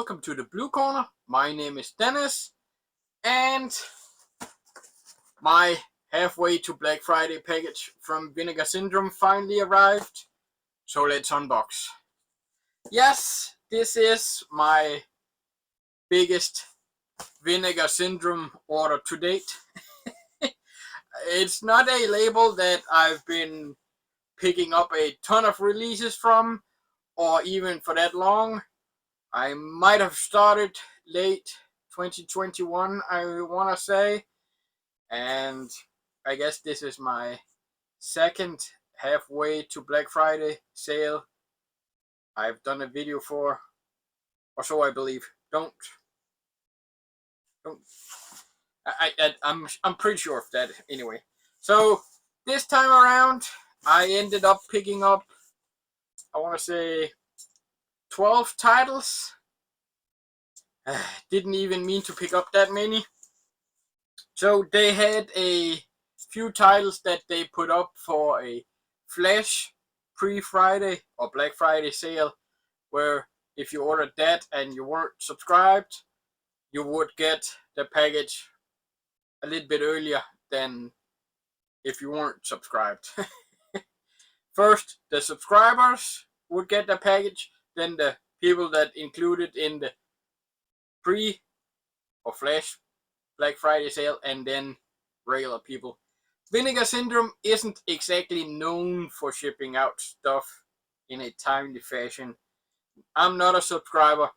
welcome to the Blue Corner. My name is Dennis, and my halfway to Black Friday package from Vinegar Syndrome finally arrived. So let's unbox. Yes, this is my biggest Vinegar Syndrome order to date. It's not a label that I've been picking up a ton of releases from, or even for that long. I might have started late 2021, I want to say, and I guess this is my second halfway to Black Friday sale I've done a video for, or so I believe. Don't. I'm pretty sure of that anyway. So this time around, I ended up picking up, I want to say, 12 titles. Didn't even mean to pick up that many. So they had a few titles that they put up for a flash pre-Friday or Black Friday sale, where if you ordered that and you weren't subscribed, you would get the package a little bit earlier than if you weren't subscribed. First, the subscribers would get the package, then the people that included in the pre or flash Black Friday sale, and then regular people. Vinegar Syndrome isn't exactly known for shipping out stuff in a timely fashion. I'm not a subscriber.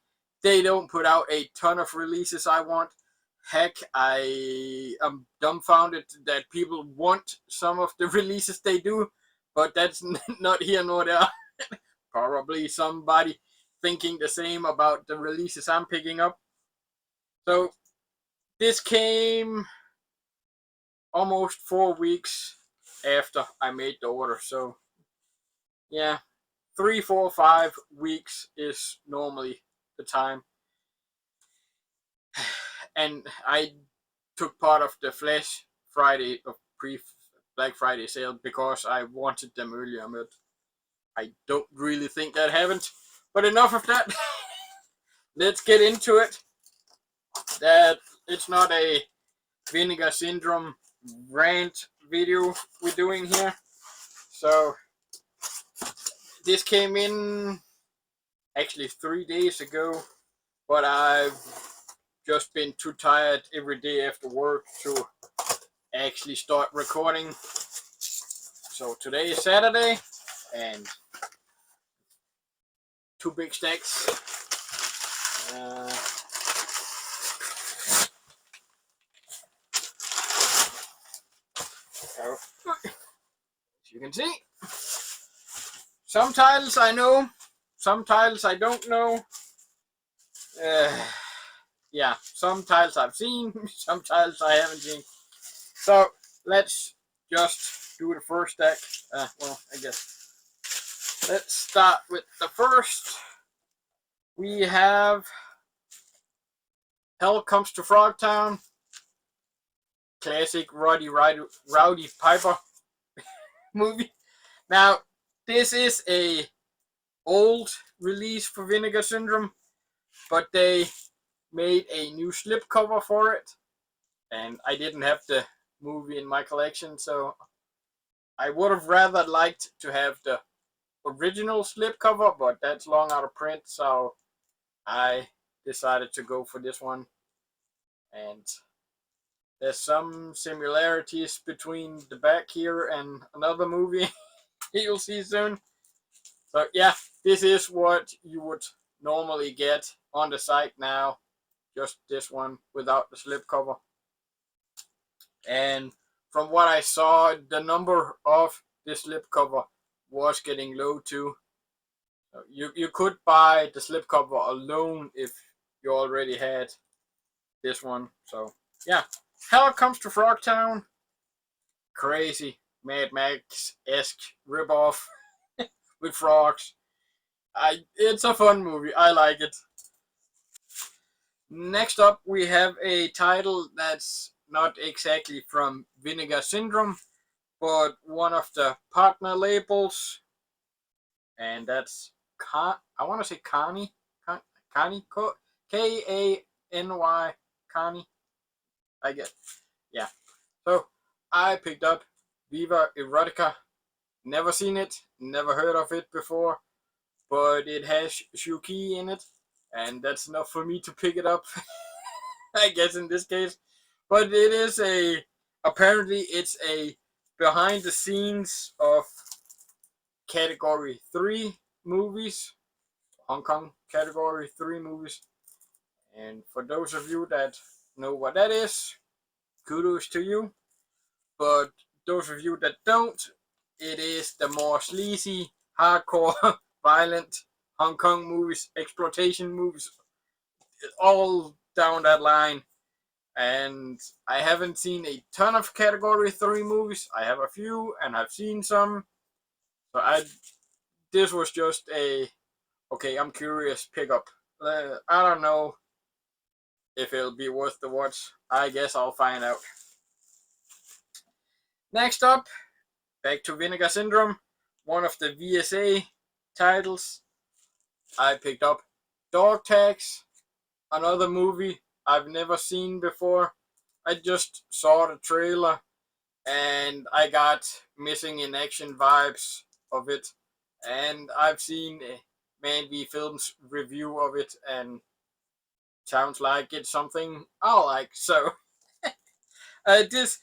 They don't put out a ton of releases I want. Heck, I am dumbfounded that people want some of the releases they do, but that's not here nor there. Probably somebody thinking the same about the releases I'm picking up. So this came almost 4 weeks after I made the order. So yeah, 3, 4, 5 weeks is normally the time. And I took part of the Flash Friday of pre-Black Friday sale because I wanted them earlier, but I don't really think that happened. But enough of that. Let's get into it. That it's not a Vinegar Syndrome rant video we're doing here. So this came in actually 3 days ago, but I've just been too tired every day after work to actually start recording. So today is Saturday, and 2 big stacks. As you can see, some titles I know, some titles I don't know. Yeah, some titles I've seen, some titles I haven't seen. So let's just do the first stack. Well, I guess let's start with the first. We have Hell Comes to Frogtown. Classic Rowdy Piper movie. Now, this is a old release for Vinegar Syndrome, but they made a new slipcover for it, and I didn't have the movie in my collection, so I would have rather liked to have the original slipcover, but that's long out of print, so I decided to go for this one. And there's some similarities between the back here and another movie you'll see soon. So yeah, this is what you would normally get on the site now. Just this one without the slipcover. And from what I saw, the number of the slipcover was getting low too. So you could buy the slipcover alone if you already had this one. So yeah, Hell Comes to Frogtown. Crazy Mad Max-esque ripoff with frogs. It's a fun movie. I like it. Next up, we have a title that's not exactly from Vinegar Syndrome, but one of the partner labels, and that's I want to say Kany, Kani, I guess. Yeah. So I picked up Viva Erotica. Never seen it, never heard of it before, but it has Shuki in it, and that's enough for me to pick it up. I guess in this case, but it is apparently it's a behind the scenes of Category 3 movies, Hong Kong Category 3 movies. And for those of you that know what that is, kudos to you. But those of you that don't, it is the more sleazy, hardcore, violent Hong Kong movies, exploitation movies, all down that line. And I haven't seen a ton of Category 3 movies. I have a few, and I've seen some. So this was just okay, I'm curious pickup. I don't know if it'll be worth the watch. I guess I'll find out. Next up, back to Vinegar Syndrome, one of the VSA titles. I picked up Dog Tags, another movie I've never seen before. I just saw the trailer and I got Missing in Action vibes of it. And I've seen Man V Films review of it, and sounds like it's something I like. So this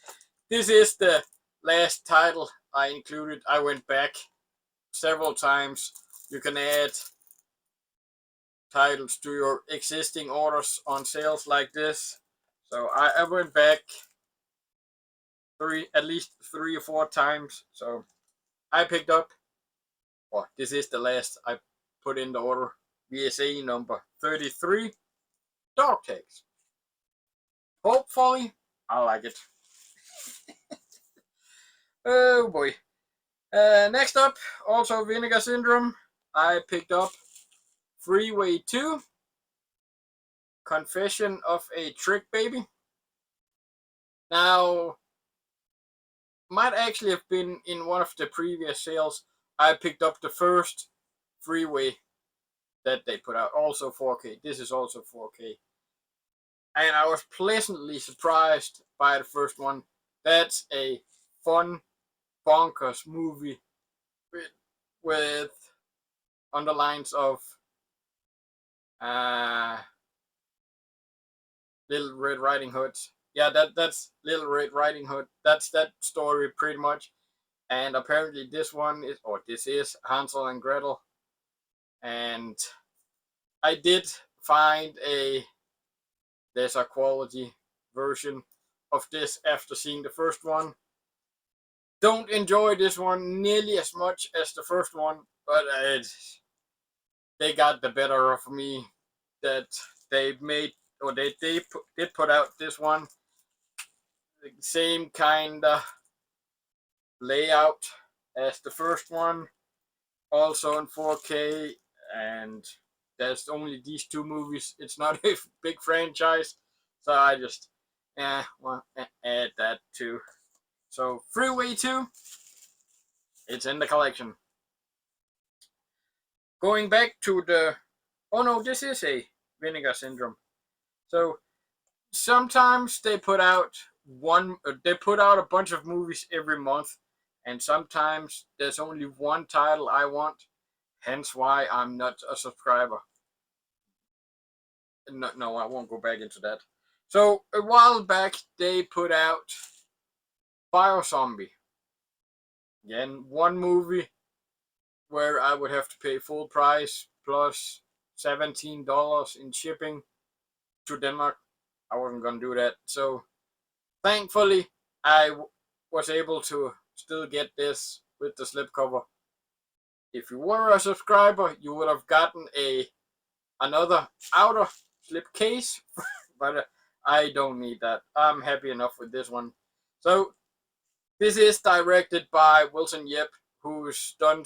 is the last title I included. I went back several times. You can add titles to your existing orders on sales like this. So I went back at least 3 or 4 times. So I picked up, this is the last I put in the order, VSA number 33, Dog Tags. Hopefully, I like it. Oh boy. Next up, also Vinegar Syndrome. I picked up Freeway 2, Confession of a Trick Baby. Now, might actually have been in one of the previous sales. I picked up the first Freeway that they put out, also 4K. This is also 4K. And I was pleasantly surprised by the first one. That's a fun, bonkers movie with underlines of Little Red Riding Hood. Yeah, that's Little Red Riding Hood. That's that story pretty much. And apparently this is Hansel and Gretel. And I did find there's a quality version of this after seeing the first one. Don't enjoy this one nearly as much as the first one, but they got the better of me. That they made, or they did put out this one, the same kind of layout as the first one, also in 4K, and there's only these 2 movies. It's not a big franchise, so I just add that too. So Freeway 2, it's in the collection. Going back to this is a Vinegar Syndrome. So sometimes they put out a bunch of movies every month, and sometimes there's only one title I want, hence why I'm not a subscriber. No, I won't go back into that. So a while back they put out Biozombie. Again, one movie where I would have to pay full price plus $17 in shipping to Denmark. I wasn't gonna do that. So thankfully I was able to still get this with the slipcover. If you were a subscriber, you would have gotten another outer slip case, but I don't need that. I'm happy enough with this one. So this is directed by Wilson Yip, who's done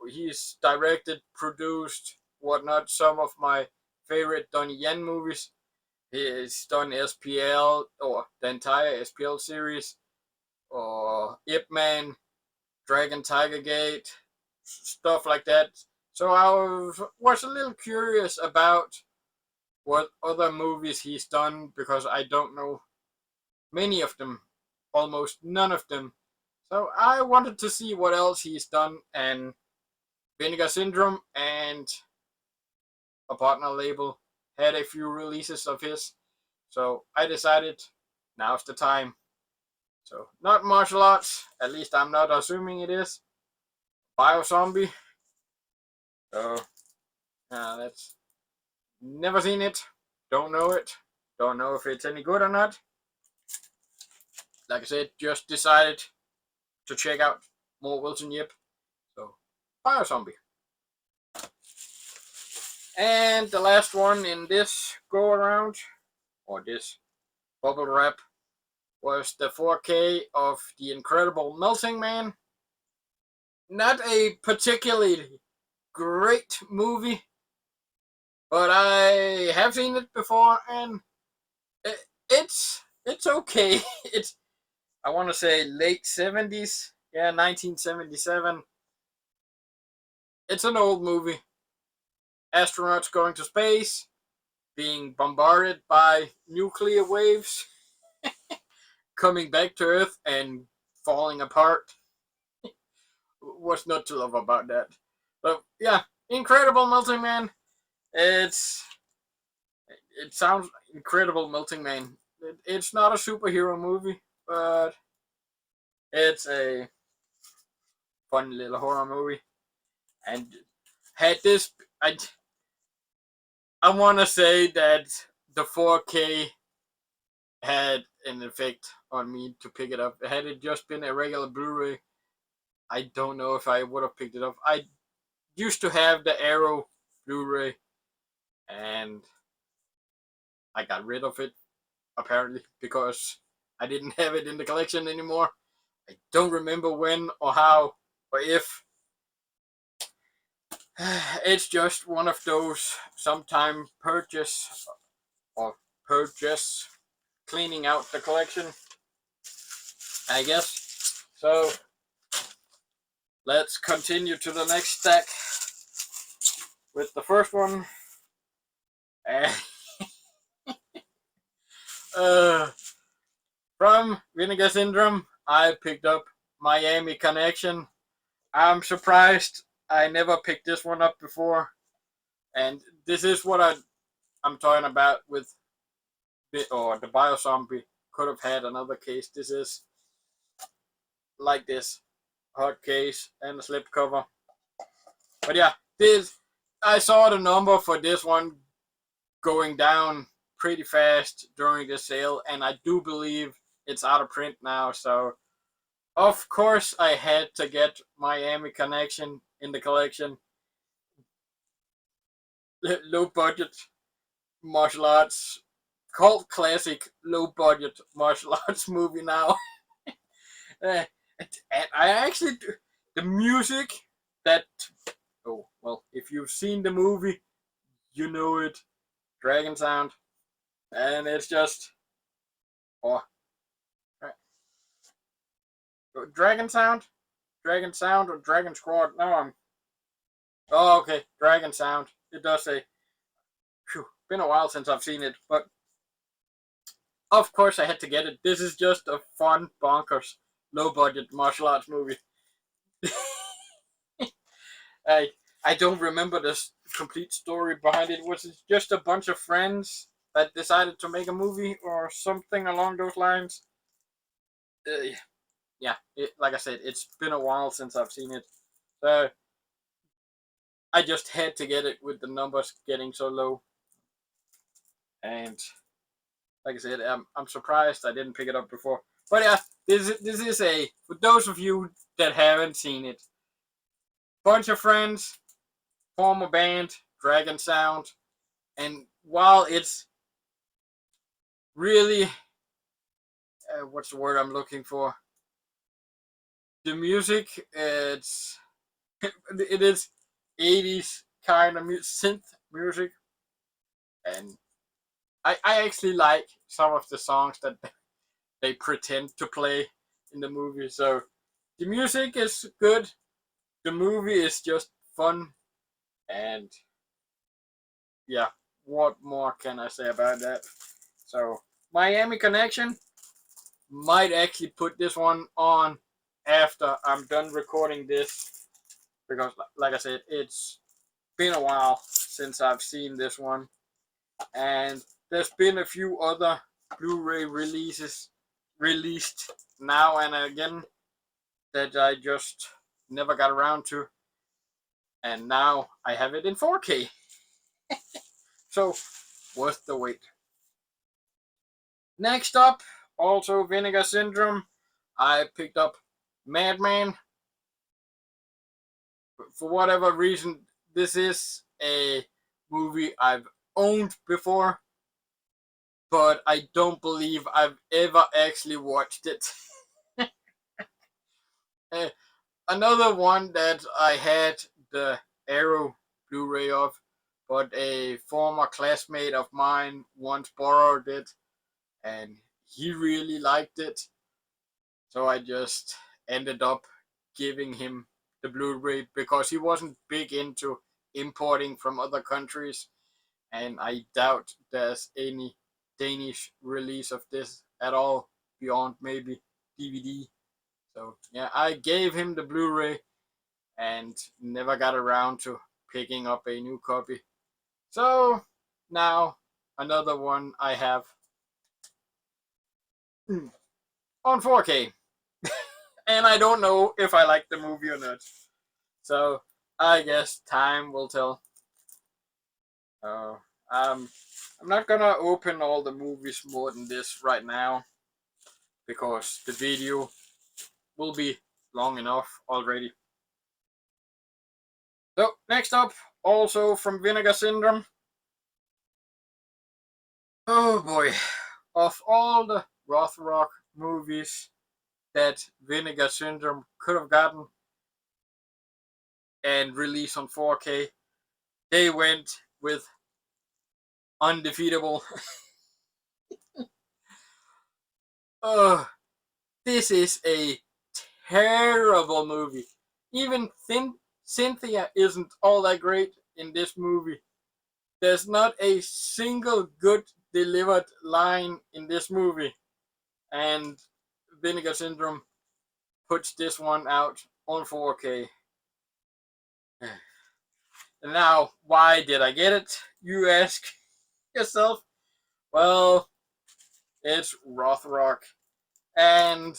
he's directed, produced, whatnot, some of my favorite Donnie Yen movies. He's done SPL, or the entire SPL series, or Ip Man, Dragon Tiger Gate, stuff like that. So I was a little curious about what other movies he's done because I don't know many of them, almost none of them. So I wanted to see what else he's done, and Vinegar Syndrome and a partner label had a few releases of his. So I decided now's the time. So not martial arts, at least I'm not assuming it is. Bio-zombie. So that's never seen it. Don't know it. Don't know if it's any good or not. Like I said, just decided to check out more Wilson Yip. So Bio-zombie. And the last one in this go around, or this bubble wrap, was the 4K of The Incredible Melting Man. Not a particularly great movie, but I have seen it before, and it's okay. It's, I want to say, late 70s, 1977. It's an old movie. Astronauts going to space, being bombarded by nuclear waves, coming back to Earth and falling apart. What's not to love about that? But yeah, Incredible Melting Man. It sounds Incredible Melting Man. It's not a superhero movie, but it's a fun little horror movie. And had this, I want to say that the 4K had an effect on me to pick it up. Had it just been a regular Blu-ray, I don't know if I would have picked it up. I used to have the Arrow Blu-ray, and I got rid of it, apparently, because I didn't have it in the collection anymore. I don't remember when or how or if. It's just one of those sometime purchase cleaning out the collection, I guess. So let's continue to the next stack with the first one. From Vinegar Syndrome, I picked up Miami Connection. I'm surprised I never picked this one up before, and this is what I'm talking about with the Bio-zombie. Could have had another case. This is like this, hard case and a slipcover. But yeah, I saw the number for this one going down pretty fast during the sale, and I do believe it's out of print now. So of course I had to get Miami Connection in the collection. Low budget martial arts, cult classic low budget martial arts movie now. And I actually, the music that, oh well, if you've seen the movie, you know it. Dragon Sound, and it's just, oh, Dragon Sound, or Dragon Squad. No, oh, okay, Dragon Sound. It does say. Phew, been a while since I've seen it, but of course I had to get it. This is just a fun, bonkers, low-budget martial arts movie. I don't remember the complete story behind it. Was it just a bunch of friends that decided to make a movie or something along those lines? Yeah, like I said, it's been a while since I've seen it. So I just had to get it with the numbers getting so low. And like I said, I'm surprised I didn't pick it up before. But yeah, this is a, for those of you that haven't seen it, bunch of friends form a band, Dragon Sound, and while it's really, what's the word I'm looking for? The music, it is 80s kind of synth music, and I actually like some of the songs that they pretend to play in the movie. So the music is good, the movie is just fun, and yeah, what more can I say about that? So, Miami Connection might actually put this one on after I'm done recording this, because, like I said, it's been a while since I've seen this one, and there's been a few other Blu-ray releases released now and again that I just never got around to, and now I have it in 4K. So, worth the wait. Next up, also Vinegar Syndrome. I picked up Madman. For whatever reason, this is a movie I've owned before, but I don't believe I've ever actually watched it. Another one that I had the Arrow Blu-ray of, but a former classmate of mine once borrowed it, and he really liked it. So I just ended up giving him the Blu-ray because he wasn't big into importing from other countries, and I doubt there's any Danish release of this at all beyond maybe DVD. So yeah, I gave him the Blu-ray and never got around to picking up a new copy. So now another one I have on 4K. And I don't know if I like the movie or not. So I guess time will tell. Uh, I'm not gonna open all the movies more than this right now, because the video will be long enough already. So next up, also from Vinegar Syndrome. Oh boy, of all the Rothrock movies that Vinegar Syndrome could have gotten and released on 4K, they went with Undefeatable. This is a terrible movie. Even Cynthia isn't all that great in this movie. There's not a single good delivered line in this movie. And Vinegar Syndrome puts this one out on 4K. And now, why did I get it? You ask yourself. Well, it's Rothrock. And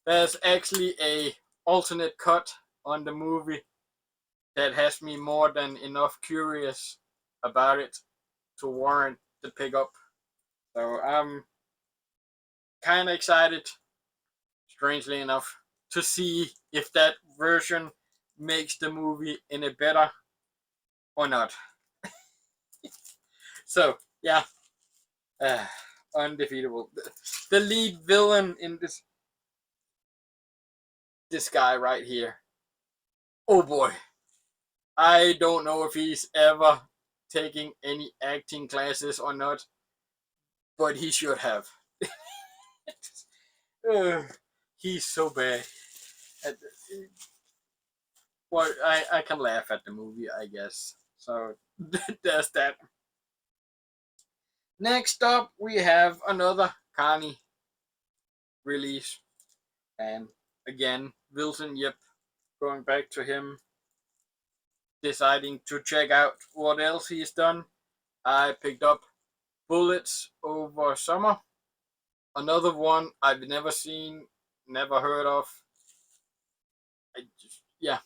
there's actually a alternate cut on the movie that has me more than enough curious about it to warrant the pickup. So I'm kind of excited, strangely enough, to see if that version makes the movie any better or not. So yeah, Undefeatable. The lead villain in this guy right here. Oh boy, I don't know if he's ever taking any acting classes or not, but he should have. He's so bad. Well, I can laugh at the movie, I guess. So there's that. Next up, we have another Carney release. And again, Wilson Yip, going back to him, deciding to check out what else he's done. I picked up Bullets Over Summer. Another one I've never seen, never heard of. Yeah,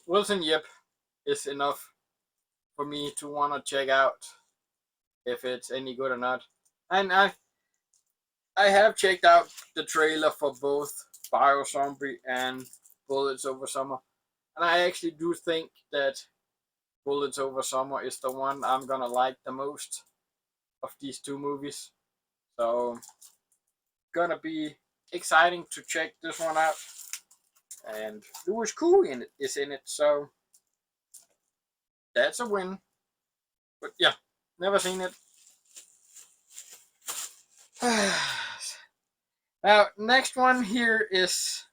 Wilson Yip is enough for me to want to check out if it's any good or not. And I have checked out the trailer for both Bio Zombie and Bullets Over Summer, and I actually do think that Bullets Over Summer is the one I'm gonna like the most of these two movies. So gonna be exciting to check this one out. And Louis Koo is in it, so that's a win. But yeah, never seen it. Now, next one here is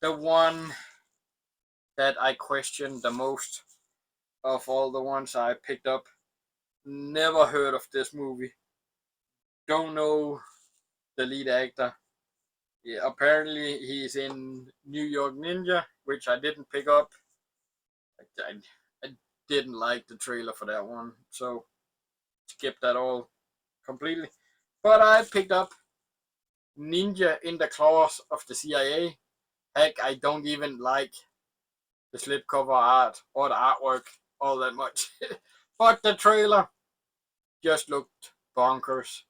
the one that I question the most of all the ones I picked up. Never heard of this movie. Don't know the lead actor. Yeah, apparently he's in New York Ninja, which I didn't pick up. I didn't like the trailer for that one, so skip that all completely. But I picked up Ninja in the Claws of the CIA. Heck, I don't even like the slipcover art or the artwork all that much. But the trailer just looked bonkers.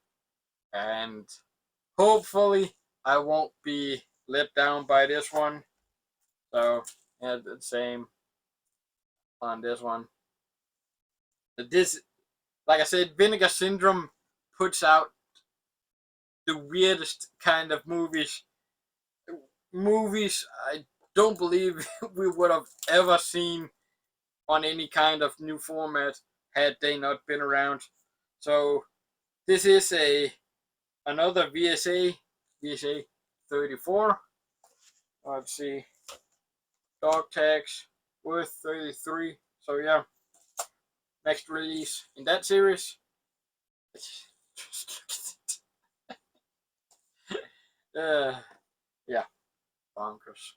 And hopefully I won't be let down by this one. So, yeah, the same on this one. This, like I said, Vinegar Syndrome puts out the weirdest kind of movies. Movies I don't believe we would have ever seen on any kind of new format had they not been around. So this is another VSA 34. Let's see, dog tags worth 33. So yeah, next release in that series. Yeah, bonkers,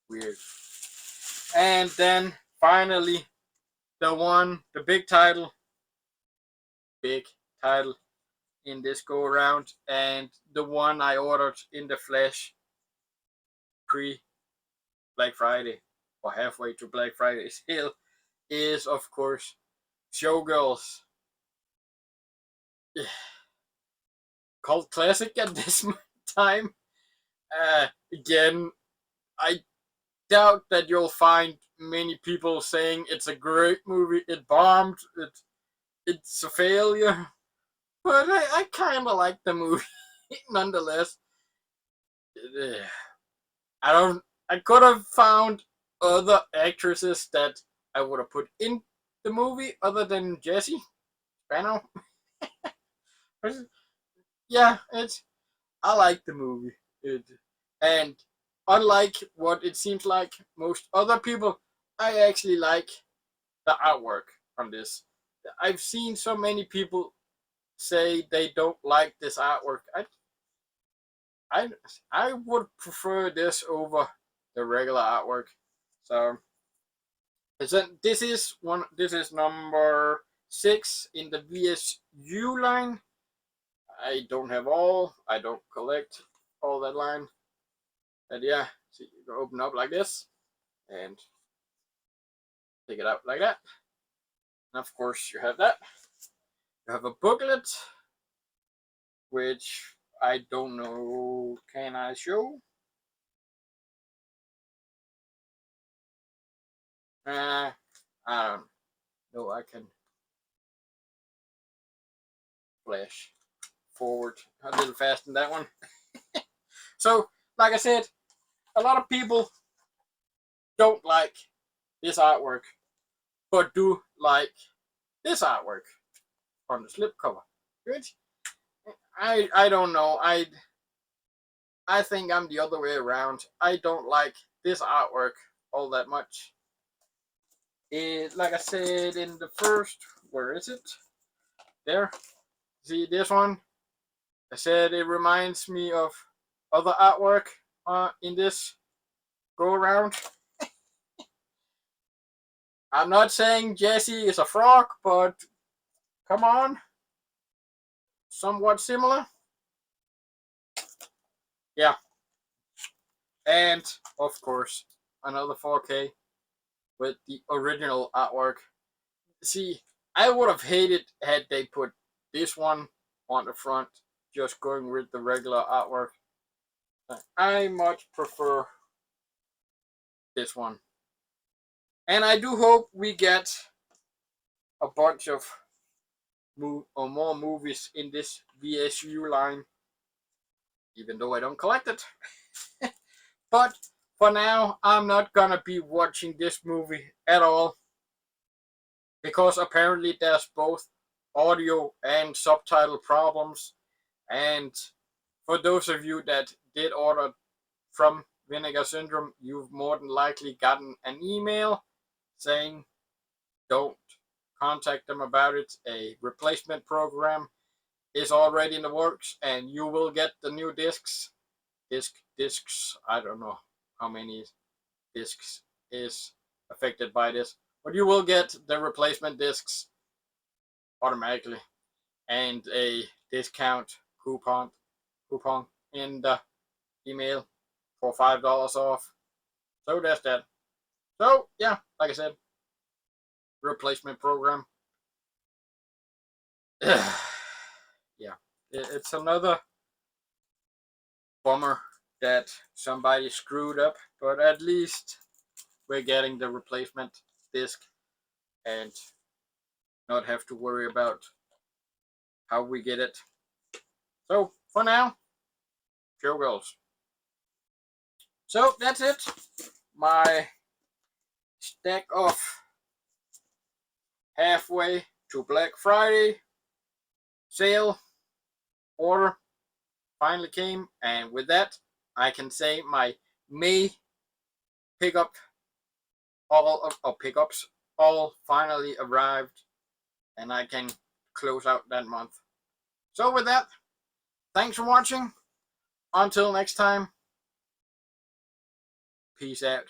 weird. And then finally, the big title in this go around, and the one I ordered in the flesh pre Black Friday or halfway to Black Friday sale is, of course, Showgirls. Cult classic at this time. Again, I doubt that you'll find many people saying it's a great movie. It bombed. It's a failure. But I kind of like the movie nonetheless. I don't. I could have found other actresses that I would have put in the movie other than Jessie Spano. Yeah, it's. I like the movie. And unlike what it seems like most other people, I actually like the artwork from this. I've seen so many people say they don't like this artwork. I I would prefer this over the regular artwork. So this is number 6 in the VSU line. I don't have all. I don't collect all that line. And yeah, so you open up like this and take it out like that. And of course you have that. You have a booklet, which I don't know. Can I show? I don't know. I can flash forward a little fast in that one. So, like I said, a lot of people don't like this artwork, but do like this artwork on the slipcover. Good. I don't know. I think I'm the other way around. I don't like this artwork all that much. Like I said in the first, where is it? There. See this one? I said it reminds me of other artwork in this go around. I'm not saying Jessie is a frog, but come on. Somewhat similar. Yeah. And, of course, another 4K with the original artwork. See, I would have hated had they put this one on the front, just going with the regular artwork. I much prefer this one. And I do hope we get a bunch of more movies in this VSU line, even though I don't collect it. But for now, I'm not gonna be watching this movie at all, because apparently there's both audio and subtitle problems. And for those of you that did order from Vinegar Syndrome, you've more than likely gotten an email saying don't contact them about it. A replacement program is already in the works, and you will get the new discs. Discs, I don't know how many discs is affected by this, but you will get the replacement discs automatically, and a discount coupon in the email for $5 off. So that's that. So yeah, like I said, replacement program. Yeah, it's another bummer that somebody screwed up, but at least we're getting the replacement disc and not have to worry about how we get it. So for now, Showgirls. So that's it. My stack of halfway to Black Friday sale order finally came, and with that I can say my May pickup pickups all finally arrived, and I can close out that month. So with that, thanks for watching. Until next time, peace out.